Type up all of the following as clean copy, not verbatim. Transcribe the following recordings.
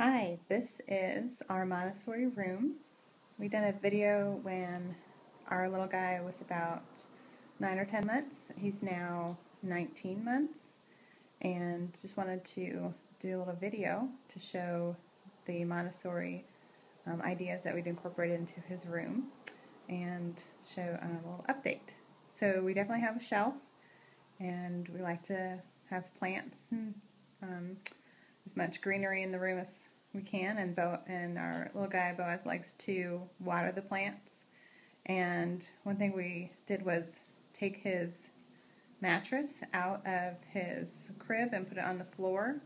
Hi, this is our Montessori room. We did a video when our little guy was about 9 or 10 months. He's now 19 months, and just wanted to do a little video to show the Montessori ideas that we'd incorporated into his room and show a little update. So we definitely have a shelf, and we like to have plants and as much greenery in the room as we can, and our little guy Boaz likes to water the plants. And one thing we did was take his mattress out of his crib and put it on the floor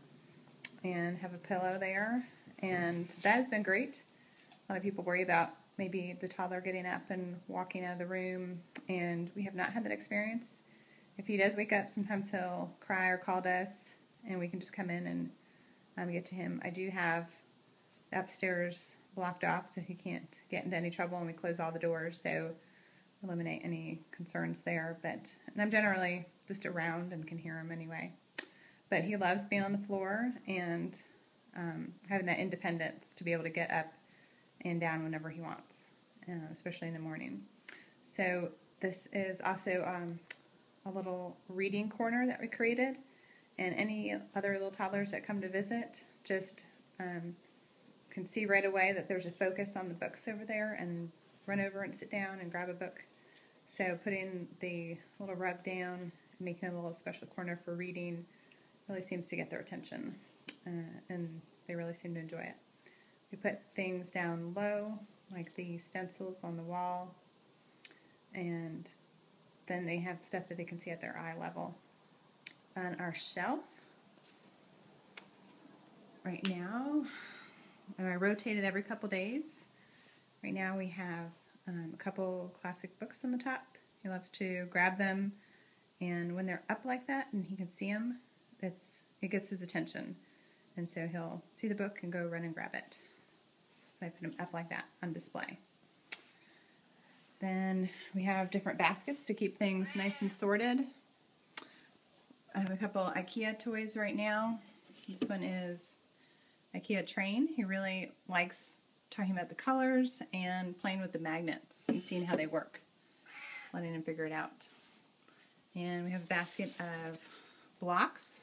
and have a pillow there, and that has been great. A lot of people worry about maybe the toddler getting up and walking out of the room, and we have not had that experience. If he does wake up, sometimes he'll cry or call to us, and we can just come in and get to him. I do have the upstairs blocked off so he can't get into any trouble, and we close all the doors, so eliminate any concerns there. And I'm generally just around and can hear him anyway. But he loves being on the floor and having that independence to be able to get up and down whenever he wants, especially in the morning. So this is also a little reading corner that we created. And any other little toddlers that come to visit just can see right away that there's a focus on the books over there and run over and sit down and grab a book. So putting the little rug down, making a little special corner for reading really seems to get their attention, and they really seem to enjoy it. We put things down low, like the stencils on the wall, and then they have stuff that they can see at their eye level. On our shelf right now, and I rotate it every couple days. Right now we have a couple classic books on the top. He loves to grab them, and when they're up like that and he can see them, it gets his attention, and so he'll see the book and go run and grab it. So I put them up like that on display. Then we have different baskets to keep things nice and sorted. I have a couple IKEA toys right now. This one is IKEA Train. He really likes talking about the colors and playing with the magnets and seeing how they work, letting him figure it out. And we have a basket of blocks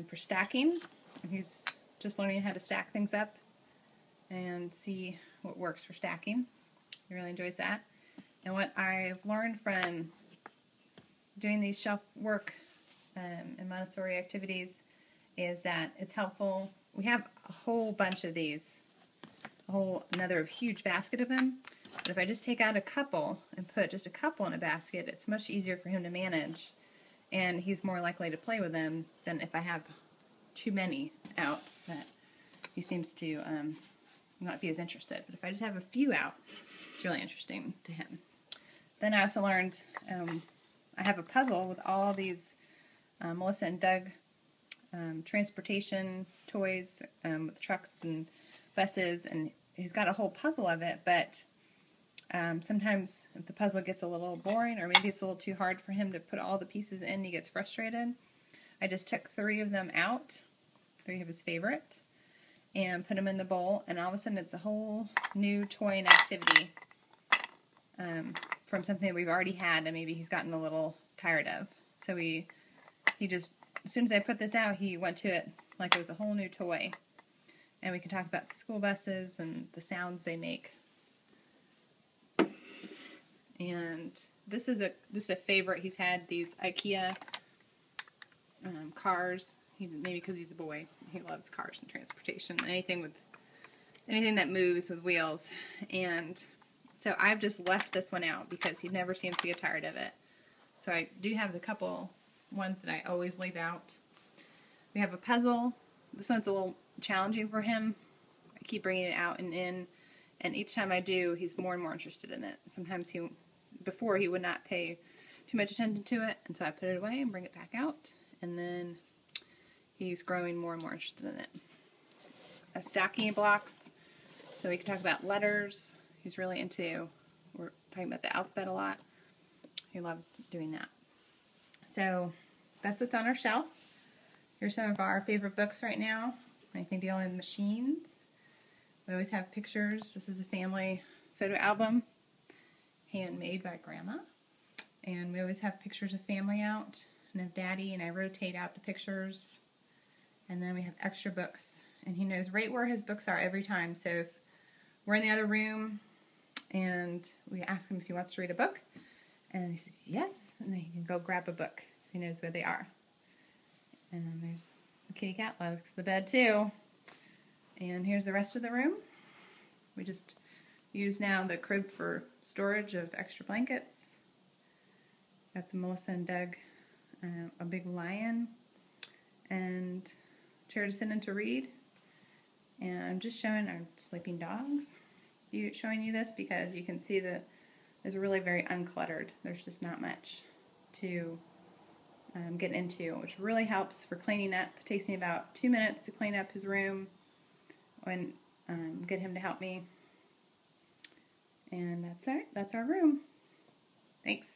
for stacking. He's just learning how to stack things up and see what works for stacking. He really enjoys that. And what I've learned from doing these shelf work and Montessori activities is that it's helpful. We have a whole bunch of these, another huge basket of them, but if I just take out a couple and put just a couple in a basket, it's much easier for him to manage, and he's more likely to play with them than if I have too many out that he seems to not be as interested. But if I just have a few out, it's really interesting to him. Then I also learned I have a puzzle with all these Melissa and Doug transportation toys with trucks and buses, and he's got a whole puzzle of it, but sometimes if the puzzle gets a little boring or maybe it's a little too hard for him to put all the pieces in, he gets frustrated. I just took 3 of them out, 3 of his favorite, and put them in the bowl, and all of a sudden it's a whole new toy and activity from something that we've already had and maybe he's gotten a little tired of. So he just, as soon as I put this out, he went to it like it was a whole new toy. And we can talk about the school buses and the sounds they make. And this is a favorite. He's had these IKEA cars. Maybe because he's a boy, he loves cars and transportation. Anything that moves with wheels. And so I've just left this one out because he never seems to get tired of it. So I do have the couple ones that I always leave out. We have a puzzle. This one's a little challenging for him. I keep bringing it out and in, and each time I do, he's more and more interested in it. Sometimes before he would not pay too much attention to it, and so I put it away and bring it back out, and then he's growing more and more interested in it. Stacking blocks, so we can talk about letters. He's really into, we're talking about the alphabet a lot. He loves doing that. So that's what's on our shelf. Here's some of our favorite books right now. anything dealing with machines. We always have pictures. This is a family photo album, handmade by Grandma. And we always have pictures of family out and of Daddy, and I rotate out the pictures. And then we have extra books. And he knows right where his books are every time. So if we're in the other room and we ask him if he wants to read a book, and he says yes, and then he can go grab a book. He knows where they are. And there's the kitty cat loves the bed too. And here's the rest of the room. We just use now the crib for storage of extra blankets. Got some Melissa and Doug, a big lion, and chair to sit in to read. And I'm just showing our sleeping dogs. Showing you this because you can see that it's really very uncluttered. There's just not much to get into, which really helps for cleaning up. It takes me about 2 minutes to clean up his room and get him to help me. And that's our room. Thanks.